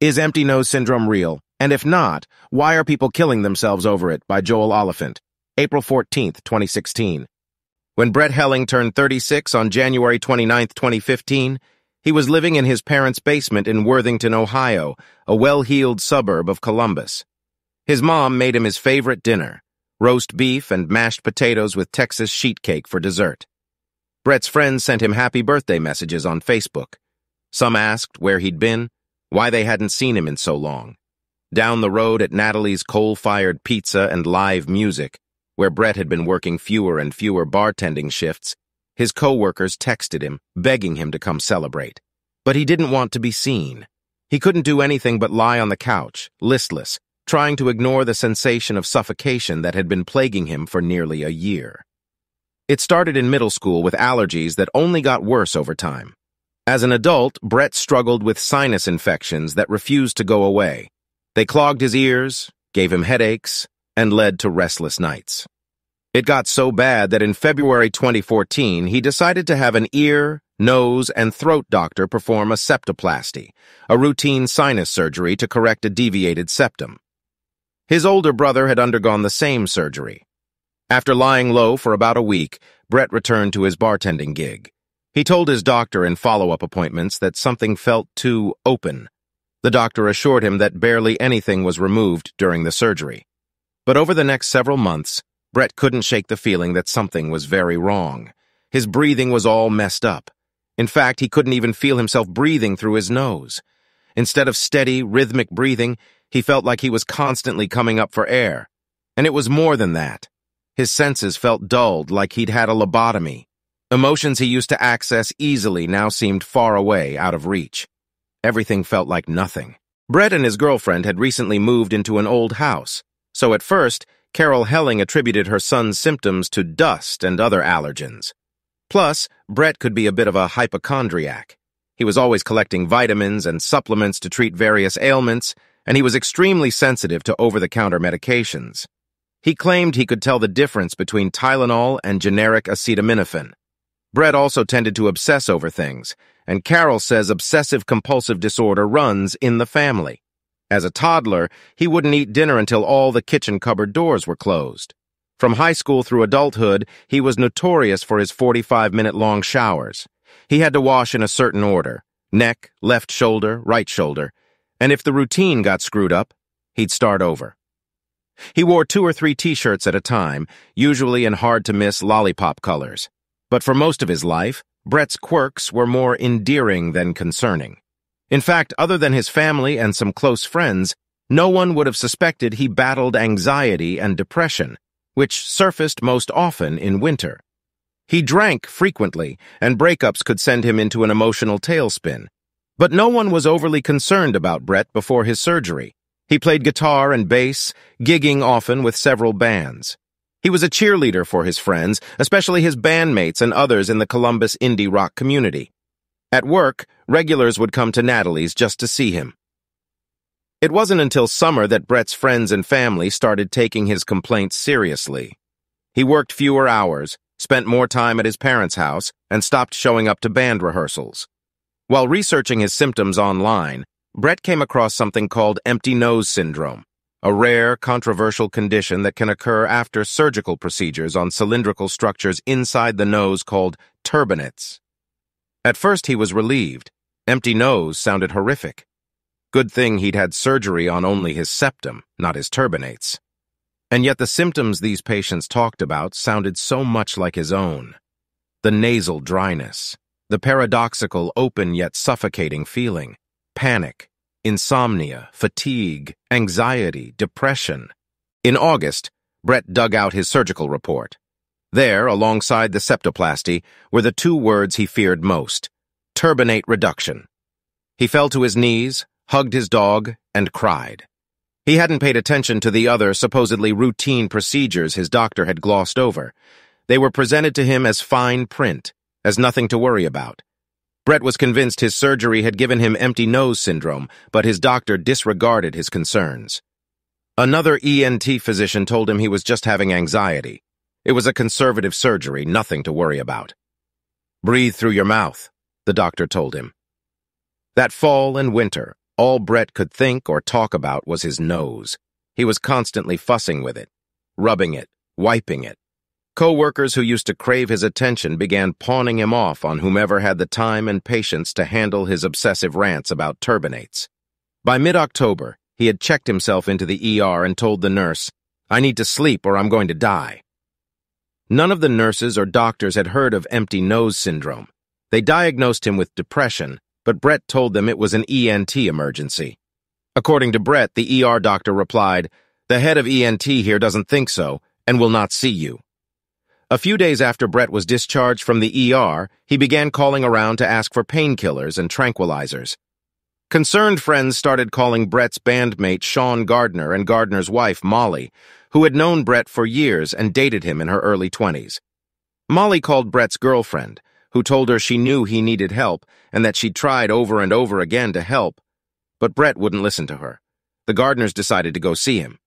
Is Empty Nose Syndrome real? And if not, why are people killing themselves over it? By Joel Oliphant. April 14th, 2016. When Brett Helling turned 36 on January 29th, 2015, he was living in his parents' basement in Worthington, Ohio, a well-heeled suburb of Columbus. His mom made him his favorite dinner, roast beef and mashed potatoes with Texas sheet cake for dessert. Brett's friends sent him happy birthday messages on Facebook. Some asked where he'd been, why they hadn't seen him in so long. Down the road at Natalie's coal-fired pizza and live music, where Brett had been working fewer and fewer bartending shifts, his co-workers texted him, begging him to come celebrate. But he didn't want to be seen. He couldn't do anything but lie on the couch, listless, trying to ignore the sensation of suffocation that had been plaguing him for nearly a year. It started in middle school with allergies that only got worse over time. As an adult, Brett struggled with sinus infections that refused to go away. They clogged his ears, gave him headaches, and led to restless nights. It got so bad that in February 2014, he decided to have an ear, nose, and throat doctor perform a septoplasty, a routine sinus surgery to correct a deviated septum. His older brother had undergone the same surgery. After lying low for about a week, Brett returned to his bartending gig. He told his doctor in follow-up appointments that something felt too open. The doctor assured him that barely anything was removed during the surgery. But over the next several months, Brett couldn't shake the feeling that something was very wrong. His breathing was all messed up. In fact, he couldn't even feel himself breathing through his nose. Instead of steady, rhythmic breathing, he felt like he was constantly coming up for air. And it was more than that. His senses felt dulled, like he'd had a lobotomy. Emotions he used to access easily now seemed far away, out of reach. Everything felt like nothing. Brett and his girlfriend had recently moved into an old house, so at first, Carol Helling attributed her son's symptoms to dust and other allergens. Plus, Brett could be a bit of a hypochondriac. He was always collecting vitamins and supplements to treat various ailments, and he was extremely sensitive to over-the-counter medications. He claimed he could tell the difference between Tylenol and generic acetaminophen. Brett also tended to obsess over things, and Carol says obsessive-compulsive disorder runs in the family. As a toddler, he wouldn't eat dinner until all the kitchen cupboard doors were closed. From high school through adulthood, he was notorious for his 45-minute-long showers. He had to wash in a certain order: neck, left shoulder, right shoulder, and if the routine got screwed up, he'd start over. He wore 2 or 3 t-shirts at a time, usually in hard-to-miss lollipop colors. But for most of his life, Brett's quirks were more endearing than concerning. In fact, other than his family and some close friends, no one would have suspected he battled anxiety and depression, which surfaced most often in winter. He drank frequently, and breakups could send him into an emotional tailspin. But no one was overly concerned about Brett before his surgery. He played guitar and bass, gigging often with several bands. He was a cheerleader for his friends, especially his bandmates and others in the Columbus indie rock community. At work, regulars would come to Natalie's just to see him. It wasn't until summer that Brett's friends and family started taking his complaints seriously. He worked fewer hours, spent more time at his parents' house, and stopped showing up to band rehearsals. While researching his symptoms online, Brett came across something called empty nose syndrome, a rare, controversial condition that can occur after surgical procedures on cylindrical structures inside the nose called turbinates. At first he was relieved. Empty nose sounded horrific. Good thing he'd had surgery on only his septum, not his turbinates. And yet the symptoms these patients talked about sounded so much like his own. The nasal dryness, the paradoxical open yet suffocating feeling, panic, insomnia, fatigue, anxiety, depression. In August, Brett dug out his surgical report. There, alongside the septoplasty, were the 2 words he feared most: turbinate reduction. He fell to his knees, hugged his dog, and cried. He hadn't paid attention to the other supposedly routine procedures his doctor had glossed over. They were presented to him as fine print, as nothing to worry about. Brett was convinced his surgery had given him empty nose syndrome, but his doctor disregarded his concerns. Another ENT physician told him he was just having anxiety. It was a conservative surgery, nothing to worry about. Breathe through your mouth, the doctor told him. That fall and winter, All Brett could think or talk about was his nose. He was constantly fussing with it, rubbing it, wiping it. Co-workers who used to crave his attention began pawning him off on whomever had the time and patience to handle his obsessive rants about turbinates. By mid-October, he had checked himself into the ER and told the nurse, "I need to sleep or I'm going to die." None of the nurses or doctors had heard of empty nose syndrome. They diagnosed him with depression, but Brett told them it was an ENT emergency. According to Brett, the ER doctor replied, "The head of ENT here doesn't think so and will not see you." A few days after Brett was discharged from the ER, he began calling around to ask for painkillers and tranquilizers. Concerned friends started calling Brett's bandmate Sean Gardner and Gardner's wife Molly, who had known Brett for years and dated him in her early 20s. Molly called Brett's girlfriend, who told her she knew he needed help and that she'd tried over and over again to help, but Brett wouldn't listen to her. The Gardners decided to go see him.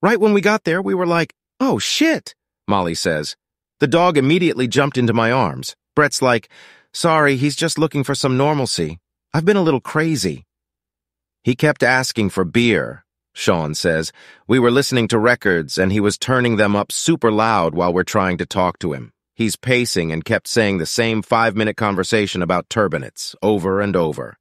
"Right when we got there, we were like, 'Oh, shit,' Molly says. The dog immediately jumped into my arms. Brett's like, 'Sorry, he's just looking for some normalcy. I've been a little crazy.' He kept asking for beer," Sean says. "We were listening to records, and he was turning them up super loud while we're trying to talk to him. He's pacing and kept saying the same 5-minute conversation about turbinates over and over.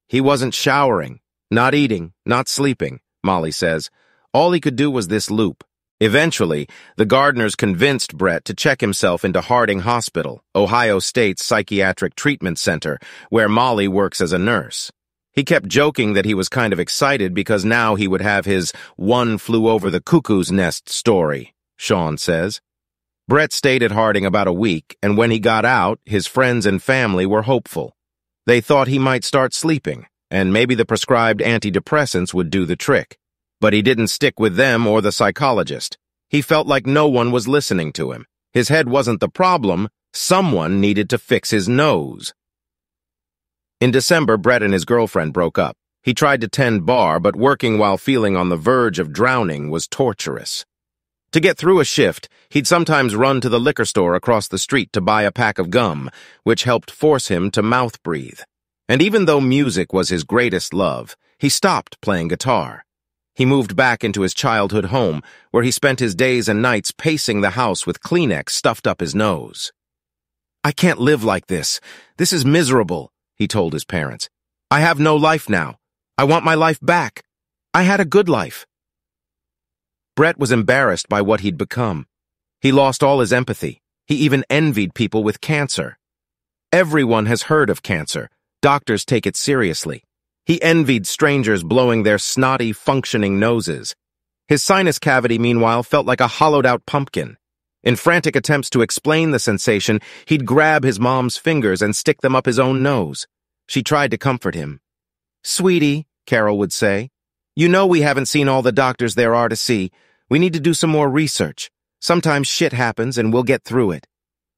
He wasn't showering, not eating, not sleeping," Molly says. "All he could do was this loop." Eventually, the Gardners convinced Brett to check himself into Harding Hospital, Ohio State's psychiatric treatment center, where Molly works as a nurse. He kept joking that he was kind of excited because now he would have his "one flew over the cuckoo's nest" story, Sean says. Brett stayed at Harding about a week, and when he got out, his friends and family were hopeful. They thought he might start sleeping, and maybe the prescribed antidepressants would do the trick. But he didn't stick with them or the psychologist. He felt like no one was listening to him. His head wasn't the problem. Someone needed to fix his nose. In December, Brett and his girlfriend broke up. He tried to tend bar, but working while feeling on the verge of drowning was torturous. To get through a shift, he'd sometimes run to the liquor store across the street to buy a pack of gum, which helped force him to mouth breathe. And even though music was his greatest love, he stopped playing guitar. He moved back into his childhood home, where he spent his days and nights pacing the house with Kleenex stuffed up his nose. "I can't live like this. This is miserable," he told his parents. "I have no life now. I want my life back. I had a good life." Brett was embarrassed by what he'd become. He lost all his empathy. He even envied people with cancer. Everyone has heard of cancer. Doctors take it seriously. He envied strangers blowing their snotty, functioning noses. His sinus cavity, meanwhile, felt like a hollowed-out pumpkin. In frantic attempts to explain the sensation, he'd grab his mom's fingers and stick them up his own nose. She tried to comfort him. "Sweetie," Carol would say, "you know we haven't seen all the doctors there are to see. We need to do some more research. Sometimes shit happens and we'll get through it.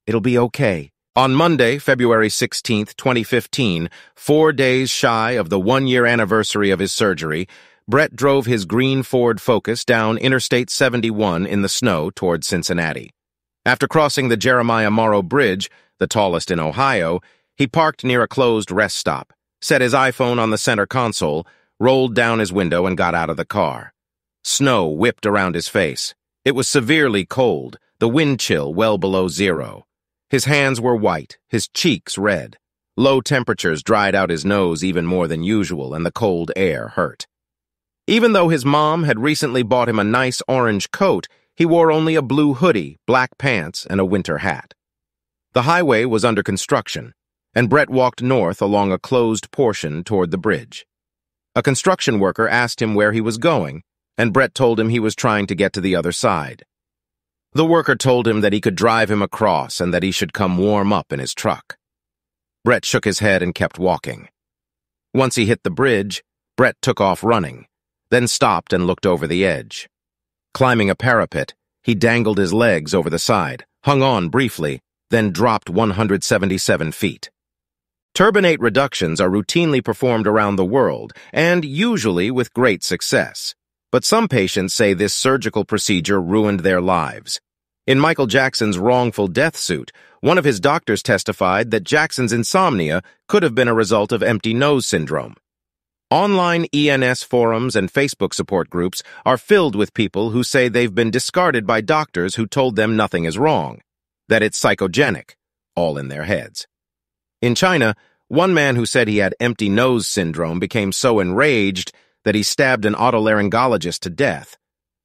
It'll be okay." On Monday, February 16, 2015, 4 days shy of the 1-year anniversary of his surgery, Brett drove his green Ford Focus down Interstate 71 in the snow toward Cincinnati. After crossing the Jeremiah Morrow Bridge, the tallest in Ohio, he parked near a closed rest stop, set his iPhone on the center console, rolled down his window, and got out of the car. Snow whipped around his face. It was severely cold, the wind chill well below zero. His hands were white, his cheeks red. Low temperatures dried out his nose even more than usual, and the cold air hurt. Even though his mom had recently bought him a nice orange coat, he wore only a blue hoodie, black pants, and a winter hat. The highway was under construction, and Brett walked north along a closed portion toward the bridge. A construction worker asked him where he was going, and Brett told him he was trying to get to the other side. The worker told him that he could drive him across and that he should come warm up in his truck. Brett shook his head and kept walking. Once he hit the bridge, Brett took off running, then stopped and looked over the edge. Climbing a parapet, he dangled his legs over the side, hung on briefly, then dropped 177 feet. Turbinate reductions are routinely performed around the world, and usually with great success. But some patients say this surgical procedure ruined their lives. In Michael Jackson's wrongful death suit, one of his doctors testified that Jackson's insomnia could have been a result of empty nose syndrome. Online ENS forums and Facebook support groups are filled with people who say they've been discarded by doctors who told them nothing is wrong, that it's psychogenic, all in their heads. In China, one man who said he had empty nose syndrome became so enraged that he stabbed an otolaryngologist to death.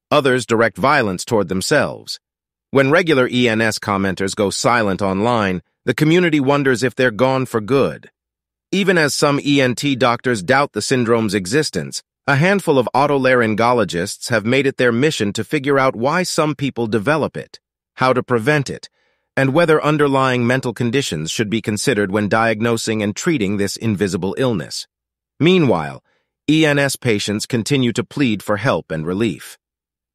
Others direct violence toward themselves. When regular ENS commenters go silent online, the community wonders if they're gone for good. Even as some ENT doctors doubt the syndrome's existence, a handful of otolaryngologists have made it their mission to figure out why some people develop it, how to prevent it, and whether underlying mental conditions should be considered when diagnosing and treating this invisible illness. Meanwhile, ENS patients continue to plead for help and relief.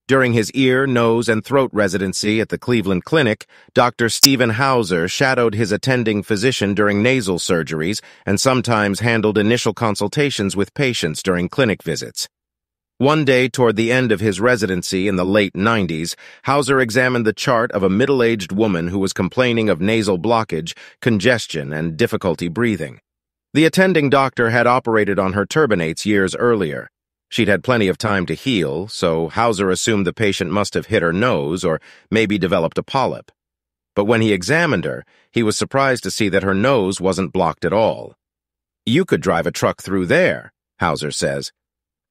During his ear, nose, and throat residency at the Cleveland Clinic, Dr. Stephen Hauser shadowed his attending physician during nasal surgeries and sometimes handled initial consultations with patients during clinic visits. One day toward the end of his residency in the late 90s, Hauser examined the chart of a middle-aged woman who was complaining of nasal blockage, congestion, and difficulty breathing. The attending doctor had operated on her turbinates years earlier. She'd had plenty of time to heal, so Hauser assumed the patient must have hit her nose or maybe developed a polyp. But when he examined her, he was surprised to see that her nose wasn't blocked at all. "You could drive a truck through there," Hauser says.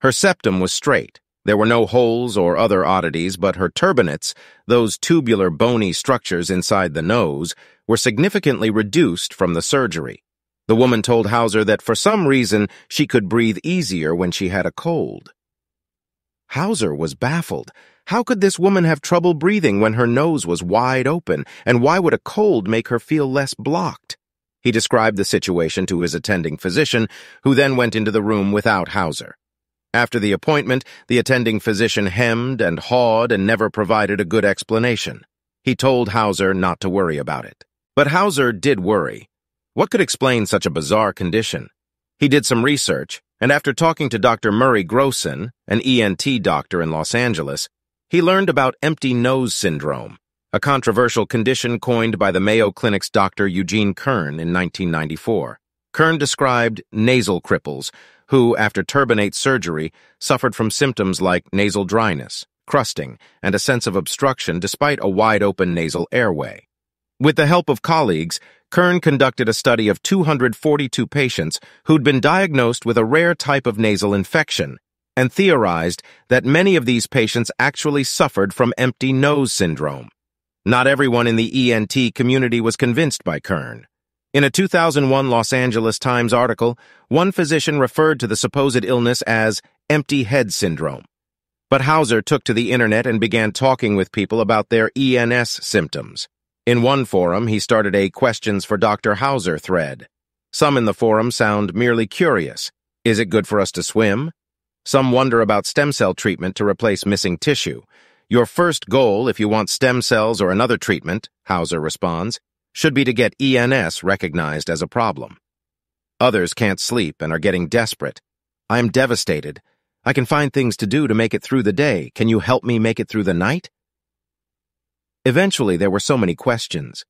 Her septum was straight. There were no holes or other oddities, but her turbinates, those tubular bony structures inside the nose, were significantly reduced from the surgery. The woman told Hauser that for some reason she could breathe easier when she had a cold. Hauser was baffled. How could this woman have trouble breathing when her nose was wide open, and why would a cold make her feel less blocked? He described the situation to his attending physician, who then went into the room without Hauser. After the appointment, the attending physician hemmed and hawed and never provided a good explanation. He told Hauser not to worry about it. But Hauser did worry. What could explain such a bizarre condition? He did some research, and after talking to Dr. Murray Grosson, an ENT doctor in Los Angeles, he learned about empty nose syndrome, a controversial condition coined by the Mayo Clinic's Dr. Eugene Kern in 1994. Kern described nasal cripples who, after turbinate surgery, suffered from symptoms like nasal dryness, crusting, and a sense of obstruction despite a wide-open nasal airway. With the help of colleagues, Kern conducted a study of 242 patients who'd been diagnosed with a rare type of nasal infection and theorized that many of these patients actually suffered from empty nose syndrome. Not everyone in the ENT community was convinced by Kern. In a 2001 Los Angeles Times article, one physician referred to the supposed illness as empty head syndrome. But Hauser took to the internet and began talking with people about their ENS symptoms. In one forum, he started a Questions for Dr. Hauser thread. Some in the forum sound merely curious. Is it good for us to swim? Some wonder about stem cell treatment to replace missing tissue. Your first goal, if you want stem cells or another treatment, Hauser responds, should be to get ENS recognized as a problem. Others can't sleep and are getting desperate. I'm devastated. I can find things to do to make it through the day. Can you help me make it through the night? Eventually, there were so many questions,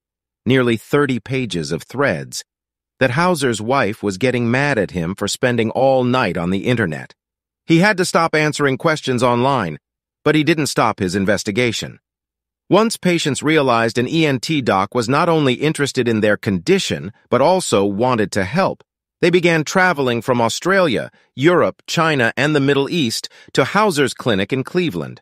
nearly 30 pages of threads, that Hauser's wife was getting mad at him for spending all night on the internet. He had to stop answering questions online, but he didn't stop his investigation. Once patients realized an ENT doc was not only interested in their condition, but also wanted to help, they began traveling from Australia, Europe, China, and the Middle East to Hauser's clinic in Cleveland.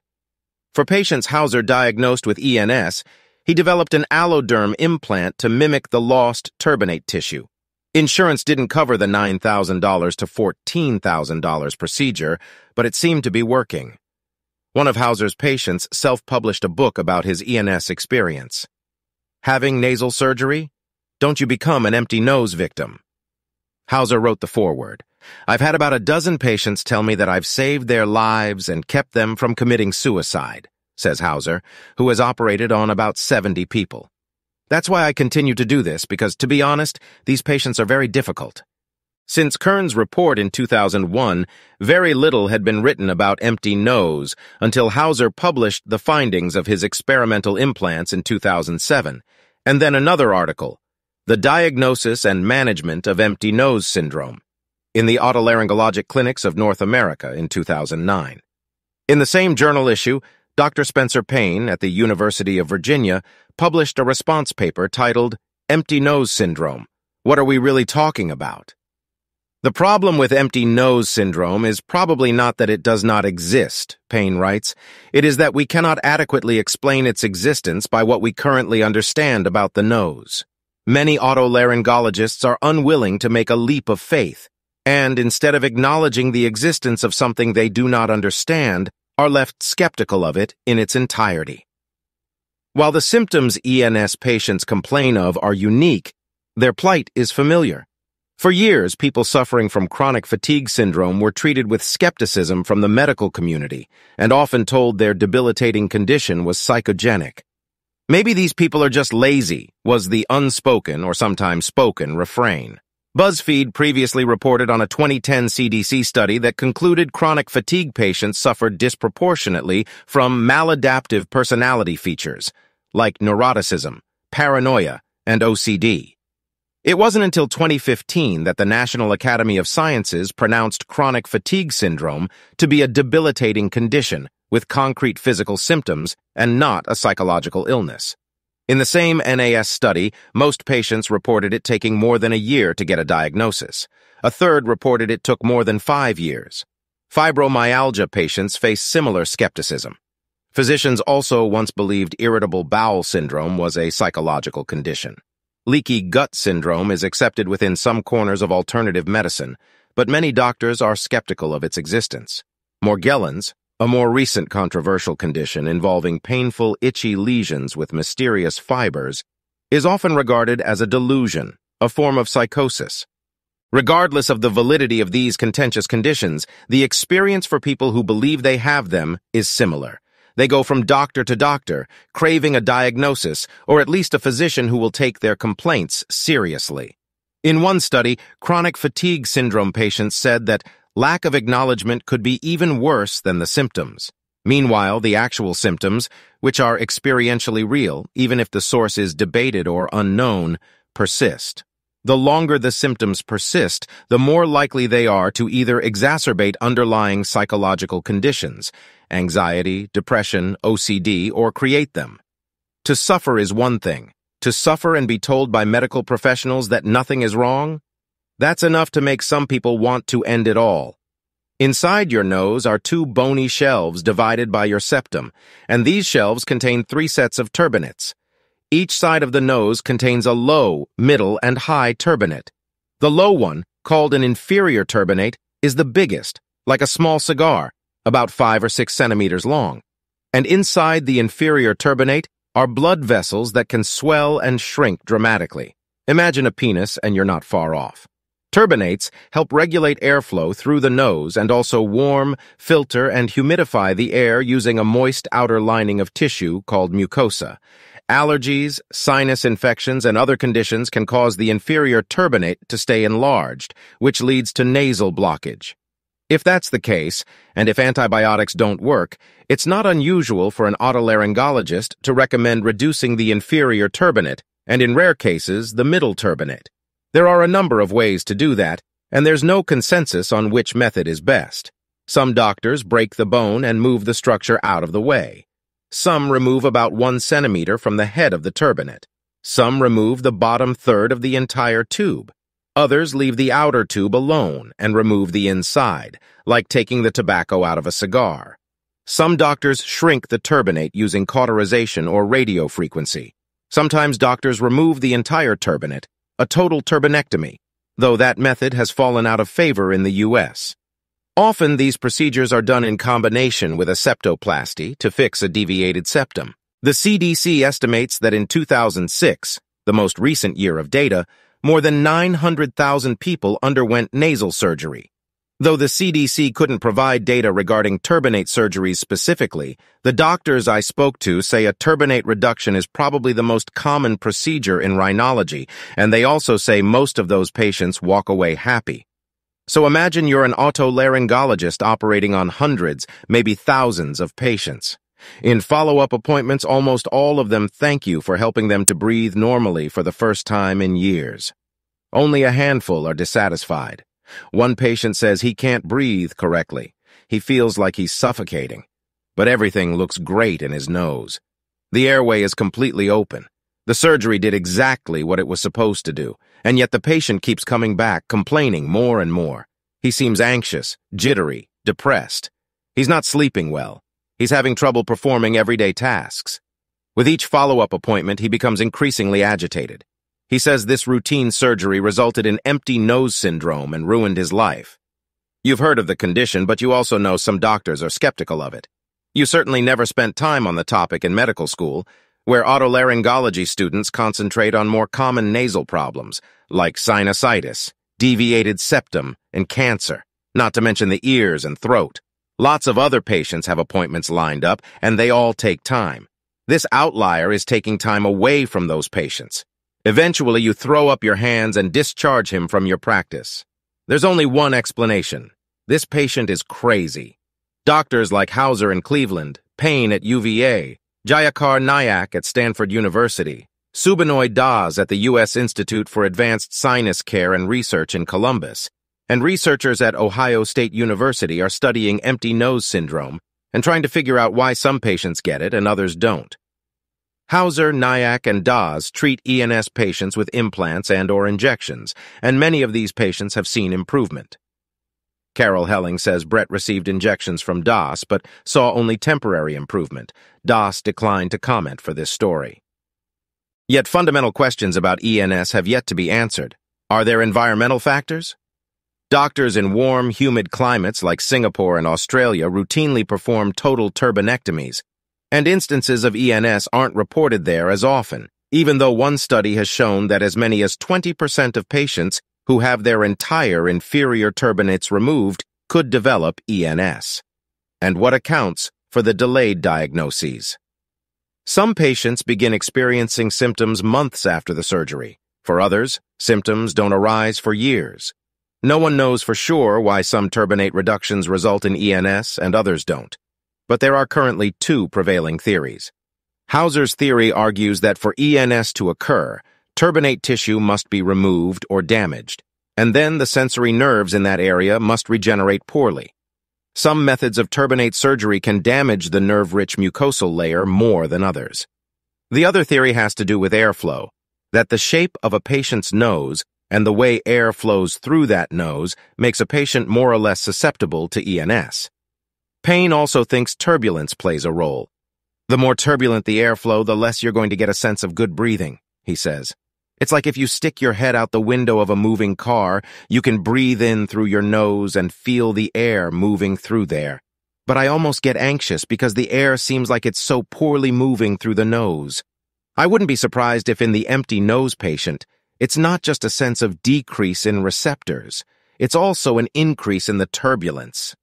For patients Hauser diagnosed with ENS, he developed an alloderm implant to mimic the lost turbinate tissue. Insurance didn't cover the $9,000 to $14,000 procedure, but it seemed to be working. One of Hauser's patients self-published a book about his ENS experience. Having nasal surgery? Don't you become an empty nose victim? Hauser wrote the foreword. I've had about a dozen patients tell me that I've saved their lives and kept them from committing suicide, says Hauser, who has operated on about 70 people. That's why I continue to do this, because, to be honest, these patients are very difficult. Since Kern's report in 2001, very little had been written about empty nose until Hauser published the findings of his experimental implants in 2007, and then another article, The Diagnosis and Management of Empty Nose Syndrome. in the Otolaryngologic Clinics of North America in 2009. In the same journal issue, Dr. Spencer Payne at the University of Virginia published a response paper titled Empty Nose Syndrome. What are we really talking about? The problem with empty nose syndrome is probably not that it does not exist, Payne writes. It is that we cannot adequately explain its existence by what we currently understand about the nose. Many otolaryngologists are unwilling to make a leap of faith, and instead of acknowledging the existence of something they do not understand, are left skeptical of it in its entirety. While the symptoms ENS patients complain of are unique, their plight is familiar. For years, people suffering from chronic fatigue syndrome were treated with skepticism from the medical community and often told their debilitating condition was psychogenic. Maybe these people are just lazy, was the unspoken or sometimes spoken refrain. BuzzFeed previously reported on a 2010 CDC study that concluded chronic fatigue patients suffered disproportionately from maladaptive personality features, like neuroticism, paranoia, and OCD. It wasn't until 2015 that the National Academy of Sciences pronounced chronic fatigue syndrome to be a debilitating condition with concrete physical symptoms and not a psychological illness. In the same NAS study, most patients reported it taking more than a year to get a diagnosis. A third reported it took more than 5 years. Fibromyalgia patients face similar skepticism. Physicians also once believed irritable bowel syndrome was a psychological condition. Leaky gut syndrome is accepted within some corners of alternative medicine, but many doctors are skeptical of its existence. Morgellons, a more recent controversial condition involving painful, itchy lesions with mysterious fibers, is often regarded as a delusion, a form of psychosis. Regardless of the validity of these contentious conditions, the experience for people who believe they have them is similar. They go from doctor to doctor, craving a diagnosis, or at least a physician who will take their complaints seriously. In one study, chronic fatigue syndrome patients said that lack of acknowledgement could be even worse than the symptoms. Meanwhile, the actual symptoms, which are experientially real, even if the source is debated or unknown, persist. The longer the symptoms persist, the more likely they are to either exacerbate underlying psychological conditions, anxiety, depression, OCD, or create them. To suffer is one thing. To suffer and be told by medical professionals that nothing is wrong? That's enough to make some people want to end it all. Inside your nose are 2 bony shelves divided by your septum, and these shelves contain 3 sets of turbinates. Each side of the nose contains a low, middle, and high turbinate. The low one, called an inferior turbinate, is the biggest, like a small cigar, about 5 or 6 centimeters long. And inside the inferior turbinate are blood vessels that can swell and shrink dramatically. Imagine a penis and you're not far off. Turbinates help regulate airflow through the nose and also warm, filter, and humidify the air using a moist outer lining of tissue called mucosa. Allergies, sinus infections, and other conditions can cause the inferior turbinate to stay enlarged, which leads to nasal blockage. If that's the case, and if antibiotics don't work, it's not unusual for an otolaryngologist to recommend reducing the inferior turbinate, and in rare cases, the middle turbinate. There are a number of ways to do that, and there's no consensus on which method is best. Some doctors break the bone and move the structure out of the way. Some remove about 1 centimeter from the head of the turbinate. Some remove the bottom third of the entire tube. Others leave the outer tube alone and remove the inside, like taking the tobacco out of a cigar. Some doctors shrink the turbinate using cauterization or radiofrequency. Sometimes doctors remove the entire turbinate, a total turbinectomy, though that method has fallen out of favor in the U.S. Often these procedures are done in combination with a septoplasty to fix a deviated septum. The CDC estimates that in 2006, the most recent year of data, more than 900,000 people underwent nasal surgery. Though the CDC couldn't provide data regarding turbinate surgeries specifically, the doctors I spoke to say a turbinate reduction is probably the most common procedure in rhinology, and they also say most of those patients walk away happy. So imagine you're an otolaryngologist operating on hundreds, maybe thousands of patients. In follow-up appointments, almost all of them thank you for helping them to breathe normally for the first time in years. Only a handful are dissatisfied. One patient says he can't breathe correctly. He feels like he's suffocating. But everything looks great in his nose. The airway is completely open. The surgery did exactly what it was supposed to do, and yet the patient keeps coming back, complaining more and more. He seems anxious, jittery, depressed. He's not sleeping well. He's having trouble performing everyday tasks. With each follow-up appointment, he becomes increasingly agitated. He says this routine surgery resulted in empty nose syndrome and ruined his life. You've heard of the condition, but you also know some doctors are skeptical of it. You certainly never spent time on the topic in medical school, where otolaryngology students concentrate on more common nasal problems, like sinusitis, deviated septum, and cancer, not to mention the ears and throat. Lots of other patients have appointments lined up, and they all take time. This outlier is taking time away from those patients. Eventually, you throw up your hands and discharge him from your practice. There's only one explanation. This patient is crazy. Doctors like Hauser in Cleveland, Payne at UVA, Jayakar Nayak at Stanford University, Subinoy Das at the U.S. Institute for Advanced Sinus Care and Research in Columbus, and researchers at Ohio State University are studying empty nose syndrome and trying to figure out why some patients get it and others don't. Hauser, Nayak, and Das treat ENS patients with implants and/or injections, and many of these patients have seen improvement. Carol Helling says Brett received injections from Das, but saw only temporary improvement. Das declined to comment for this story. Yet fundamental questions about ENS have yet to be answered. Are there environmental factors? Doctors in warm, humid climates like Singapore and Australia routinely perform total turbinectomies, and instances of ENS aren't reported there as often, even though one study has shown that as many as 20% of patients who have their entire inferior turbinates removed could develop ENS. And what accounts for the delayed diagnoses? Some patients begin experiencing symptoms months after the surgery. For others, symptoms don't arise for years. No one knows for sure why some turbinate reductions result in ENS and others don't. But there are currently two prevailing theories. Hauser's theory argues that for ENS to occur, turbinate tissue must be removed or damaged, and then the sensory nerves in that area must regenerate poorly. Some methods of turbinate surgery can damage the nerve-rich mucosal layer more than others. The other theory has to do with airflow, that the shape of a patient's nose and the way air flows through that nose makes a patient more or less susceptible to ENS. Payne also thinks turbulence plays a role. The more turbulent the airflow, the less you're going to get a sense of good breathing, he says. It's like if you stick your head out the window of a moving car, you can breathe in through your nose and feel the air moving through there. But I almost get anxious because the air seems like it's so poorly moving through the nose. I wouldn't be surprised if in the empty nose patient, it's not just a sense of decrease in receptors, it's also an increase in the turbulence.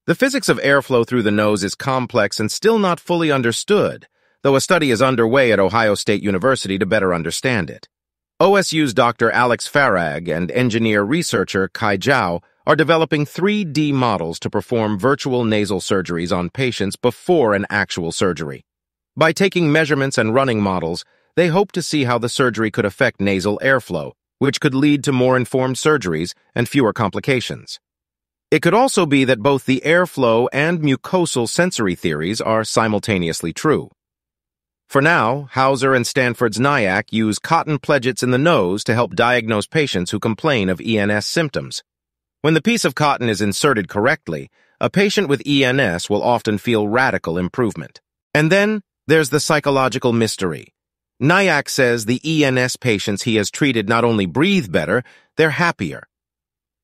The physics of airflow through the nose is complex and still not fully understood, though a study is underway at Ohio State University to better understand it. OSU's Dr. Alex Farag and engineer-researcher Kai Zhao are developing 3D models to perform virtual nasal surgeries on patients before an actual surgery. By taking measurements and running models, they hope to see how the surgery could affect nasal airflow, which could lead to more informed surgeries and fewer complications. It could also be that both the airflow and mucosal sensory theories are simultaneously true. For now, Hauser and Stanford's Nayak use cotton pledgets in the nose to help diagnose patients who complain of ENS symptoms. When the piece of cotton is inserted correctly, a patient with ENS will often feel radical improvement. And then there's the psychological mystery. Nayak says the ENS patients he has treated not only breathe better, they're happier.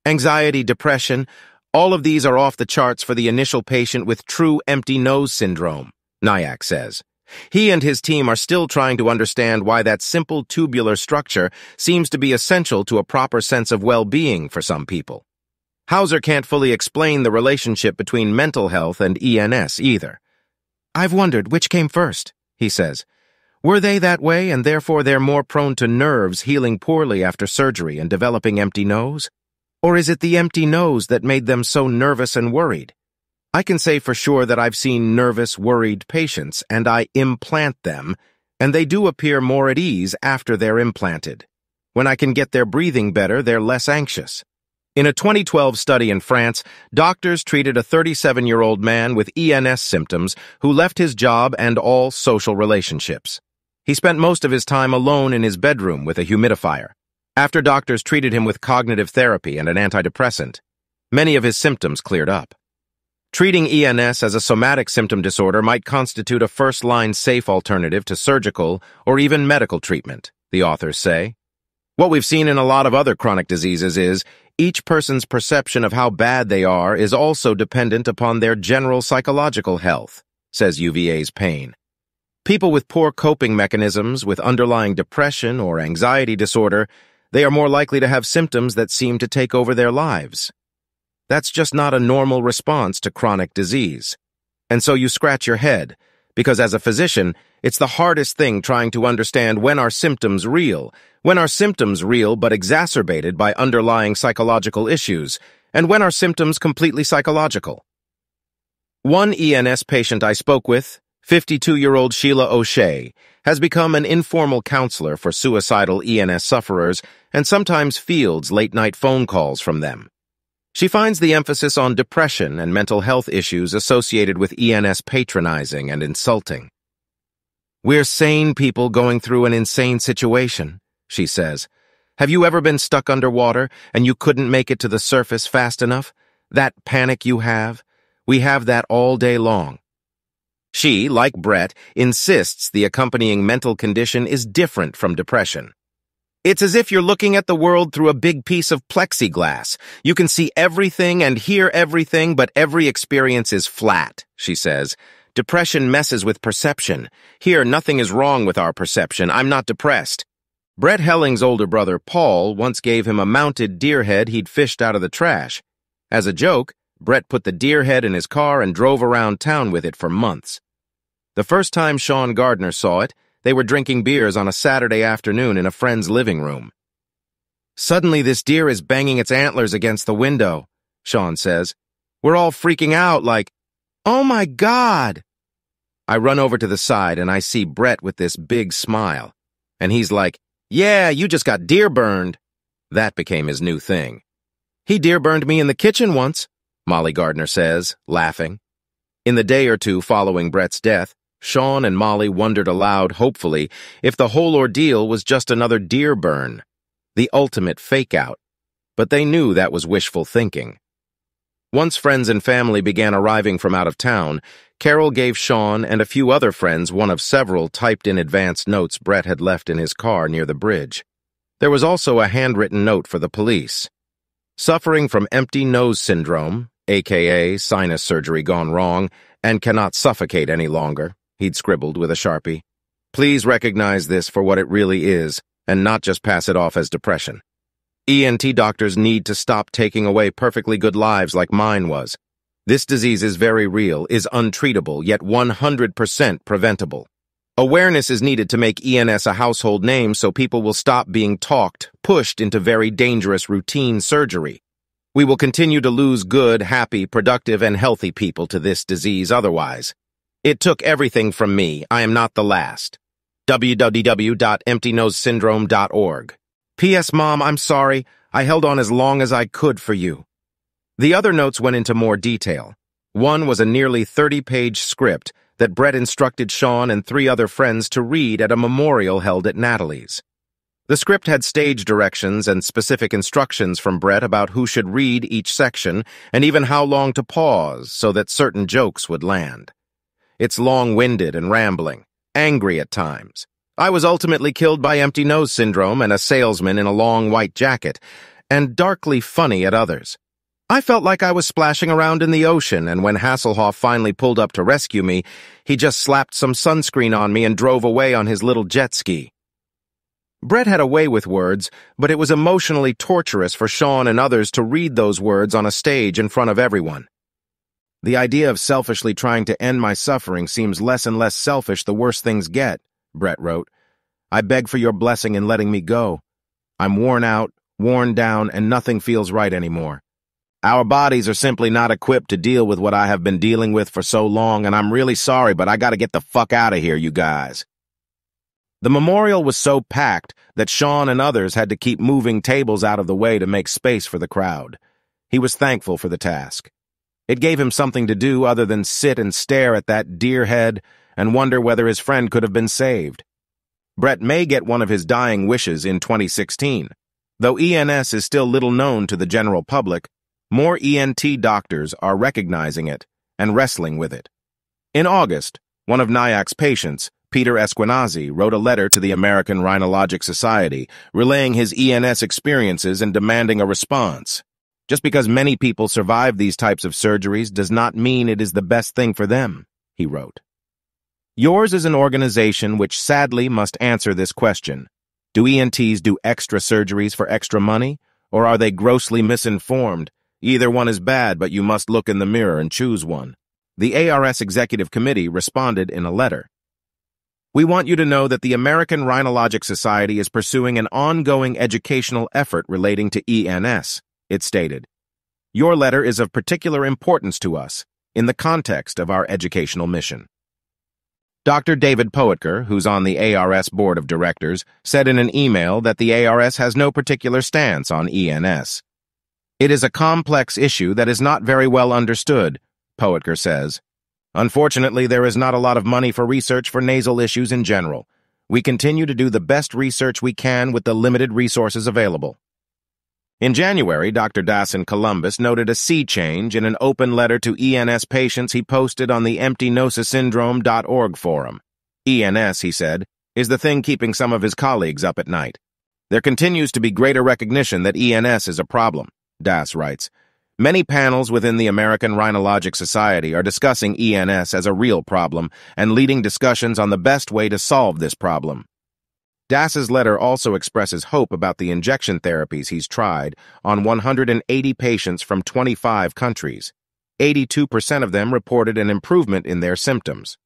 Anxiety, depression, all of these are off the charts for the initial patient with true empty nose syndrome, Nayak says. He and his team are still trying to understand why that simple tubular structure seems to be essential to a proper sense of well-being for some people. Hauser can't fully explain the relationship between mental health and ENS either. I've wondered which came first, he says. Were they that way and therefore they're more prone to nerves healing poorly after surgery and developing empty nose? Or is it the empty nose that made them so nervous and worried? I can say for sure that I've seen nervous, worried patients, and I implant them, and they do appear more at ease after they're implanted. When I can get their breathing better, they're less anxious. In a 2012 study in France, doctors treated a 37-year-old man with ENS symptoms who left his job and all social relationships. He spent most of his time alone in his bedroom with a humidifier. After doctors treated him with cognitive therapy and an antidepressant, many of his symptoms cleared up. Treating ENS as a somatic symptom disorder might constitute a first-line safe alternative to surgical or even medical treatment, the authors say. What we've seen in a lot of other chronic diseases is each person's perception of how bad they are is also dependent upon their general psychological health, says UVA's Payne. People with poor coping mechanisms, with underlying depression or anxiety disorder, they are more likely to have symptoms that seem to take over their lives. That's just not a normal response to chronic disease. And so you scratch your head, because as a physician, it's the hardest thing trying to understand when are symptoms real but exacerbated by underlying psychological issues, and when are symptoms completely psychological. One ENS patient I spoke with, 52-year-old Sheila O'Shea, has become an informal counselor for suicidal ENS sufferers and sometimes fields late-night phone calls from them. She finds the emphasis on depression and mental health issues associated with ENS patronizing and insulting. "We're sane people going through an insane situation," she says. "Have you ever been stuck underwater and you couldn't make it to the surface fast enough? That panic you have? We have that all day long." She, like Brett, insists the accompanying mental condition is different from depression. "It's as if you're looking at the world through a big piece of plexiglass. You can see everything and hear everything, but every experience is flat," she says. "Depression messes with perception. Here, nothing is wrong with our perception. I'm not depressed." Brett Helling's older brother, Paul, once gave him a mounted deer head he'd fished out of the trash. As a joke, Brett put the deer head in his car and drove around town with it for months. The first time Sean Gardner saw it, they were drinking beers on a Saturday afternoon in a friend's living room. "Suddenly this deer is banging its antlers against the window," Sean says. "We're all freaking out like, oh my God!" I run over to the side and I see Brett with this big smile. And he's like, "Yeah, you just got deer burned." That became his new thing. "He deer burned me in the kitchen once," Molly Gardner says, laughing. In the day or two following Brett's death, Sean and Molly wondered aloud, hopefully, if the whole ordeal was just another deer burn, the ultimate fake-out. But they knew that was wishful thinking. Once friends and family began arriving from out of town, Carol gave Sean and a few other friends one of several typed-in advance notes Brett had left in his car near the bridge. There was also a handwritten note for the police. "Suffering from empty nose syndrome, aka sinus surgery gone wrong, and cannot suffocate any longer," he'd scribbled with a Sharpie. "Please recognize this for what it really is, and not just pass it off as depression. ENT doctors need to stop taking away perfectly good lives like mine was. This disease is very real, is untreatable, yet 100% preventable. Awareness is needed to make ENS a household name so people will stop being pushed into very dangerous routine surgery. We will continue to lose good, happy, productive, and healthy people to this disease otherwise. It took everything from me. I am not the last. www.emptynosesyndrome.org. P.S. Mom, I'm sorry. I held on as long as I could for you." The other notes went into more detail. One was a nearly 30-page script that Brett instructed Sean and 3 other friends to read at a memorial held at Natalie's. The script had stage directions and specific instructions from Brett about who should read each section and even how long to pause so that certain jokes would land. It's long-winded and rambling, angry at times. I was ultimately killed by empty nose syndrome and a salesman in a long white jacket, and darkly funny at others. I felt like I was splashing around in the ocean, and when Hasselhoff finally pulled up to rescue me, he just slapped some sunscreen on me and drove away on his little jet ski. Brett had a way with words, but it was emotionally torturous for Sean and others to read those words on a stage in front of everyone. "The idea of selfishly trying to end my suffering seems less and less selfish the worse things get," Brett wrote. "I beg for your blessing in letting me go. I'm worn out, worn down, and nothing feels right anymore. Our bodies are simply not equipped to deal with what I have been dealing with for so long, and I'm really sorry, but I gotta get the fuck out of here, you guys." The memorial was so packed that Sean and others had to keep moving tables out of the way to make space for the crowd. He was thankful for the task. It gave him something to do other than sit and stare at that deer head and wonder whether his friend could have been saved. Brett may get one of his dying wishes in 2016. Though ENS is still little known to the general public, more ENT doctors are recognizing it and wrestling with it. In August, one of NIAC's patients, Peter Esquenazi, wrote a letter to the American Rhinologic Society, relaying his ENS experiences and demanding a response. Just because many people survive these types of surgeries does not mean it is the best thing for them, he wrote. Yours is an organization which sadly must answer this question. Do ENTs do extra surgeries for extra money, or are they grossly misinformed? Either one is bad, but you must look in the mirror and choose one. The ARS Executive Committee responded in a letter. We want you to know that the American Rhinologic Society is pursuing an ongoing educational effort relating to ENS, it stated. Your letter is of particular importance to us in the context of our educational mission. Dr. David Poetker, who's on the ARS Board of Directors, said in an email that the ARS has no particular stance on ENS. It is a complex issue that is not very well understood, Poetker says. Unfortunately, there is not a lot of money for research for nasal issues in general. We continue to do the best research we can with the limited resources available. In January, Dr. Das in Columbus noted a sea change in an open letter to ENS patients he posted on the EmptyNosisSyndrome.org forum. ENS, he said, is the thing keeping some of his colleagues up at night. There continues to be greater recognition that ENS is a problem, Das writes. Many panels within the American Rhinologic Society are discussing ENS as a real problem and leading discussions on the best way to solve this problem. Das's letter also expresses hope about the injection therapies he's tried on 180 patients from 25 countries. 82% of them reported an improvement in their symptoms.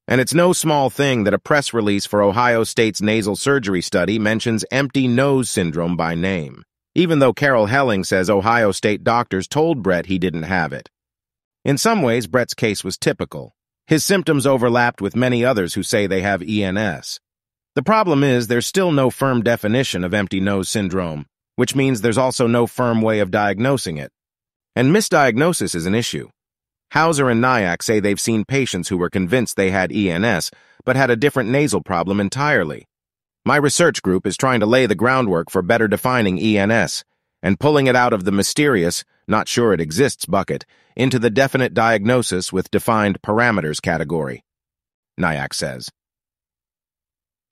And it's no small thing that a press release for Ohio State's nasal surgery study mentions empty nose syndrome by name, even though Carol Helling says Ohio State doctors told Brett he didn't have it. In some ways, Brett's case was typical. His symptoms overlapped with many others who say they have ENS. The problem is there's still no firm definition of empty nose syndrome, which means there's also no firm way of diagnosing it. And misdiagnosis is an issue. Hauser and NIAC say they've seen patients who were convinced they had ENS, but had a different nasal problem entirely. My research group is trying to lay the groundwork for better defining ENS, and pulling it out of the mysterious, not sure it exists bucket, into the definite diagnosis with defined parameters category, NIAC says.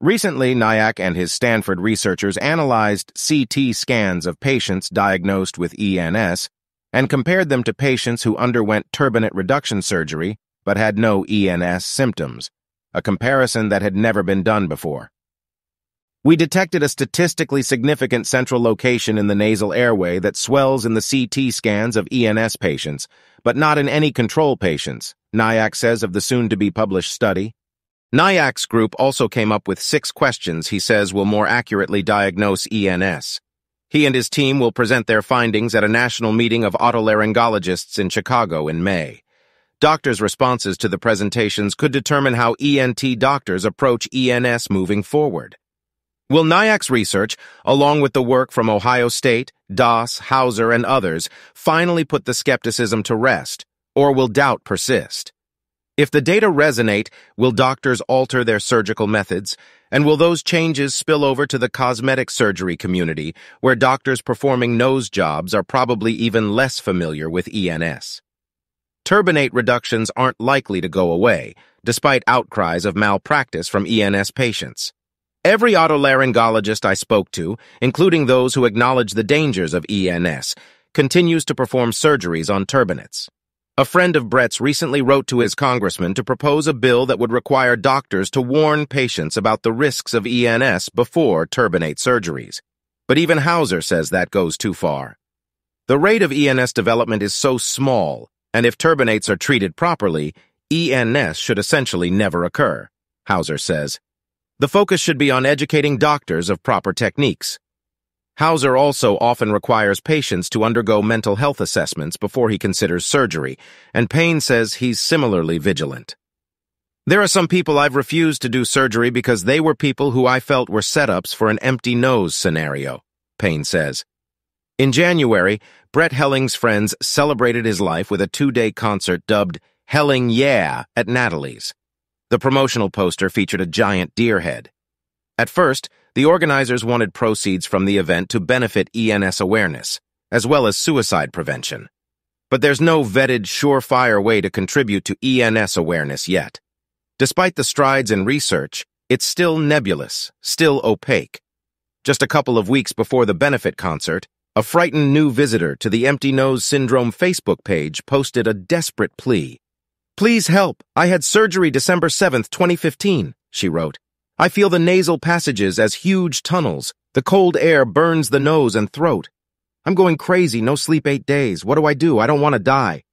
Recently, NIAC and his Stanford researchers analyzed CT scans of patients diagnosed with ENS and compared them to patients who underwent turbinate reduction surgery but had no ENS symptoms, a comparison that had never been done before. We detected a statistically significant central location in the nasal airway that swells in the CT scans of ENS patients, but not in any control patients, NIAC says of the soon-to-be-published study. NIAC's group also came up with 6 questions he says will more accurately diagnose ENS. He and his team will present their findings at a national meeting of otolaryngologists in Chicago in May. Doctors' responses to the presentations could determine how ENT doctors approach ENS moving forward. Will NIAC's research, along with the work from Ohio State, Das, Hauser, and others, finally put the skepticism to rest, or will doubt persist? If the data resonate, will doctors alter their surgical methods, and will those changes spill over to the cosmetic surgery community, where doctors performing nose jobs are probably even less familiar with ENS? Turbinate reductions aren't likely to go away, despite outcries of malpractice from ENS patients. Every otolaryngologist I spoke to, including those who acknowledge the dangers of ENS, continues to perform surgeries on turbinates. A friend of Brett's recently wrote to his congressman to propose a bill that would require doctors to warn patients about the risks of ENS before turbinate surgeries. But even Hauser says that goes too far. The rate of ENS development is so small, and if turbinates are treated properly, ENS should essentially never occur, Hauser says. The focus should be on educating doctors of proper techniques. Hauser also often requires patients to undergo mental health assessments before he considers surgery, and Payne says he's similarly vigilant. There are some people I've refused to do surgery because they were people who I felt were setups for an empty nose scenario, Payne says. In January, Brett Helling's friends celebrated his life with a 2-day concert dubbed Helling Yeah at Natalie's. The promotional poster featured a giant deer head. At first, the organizers wanted proceeds from the event to benefit ENS awareness, as well as suicide prevention. But there's no vetted, surefire way to contribute to ENS awareness yet. Despite the strides in research, it's still nebulous, still opaque. Just a couple of weeks before the benefit concert, a frightened new visitor to the Empty Nose Syndrome Facebook page posted a desperate plea. "Please help, I had surgery December 7th, 2015, she wrote. "I feel the nasal passages as huge tunnels. The cold air burns the nose and throat. I'm going crazy, no sleep 8 days. What do? I don't want to die.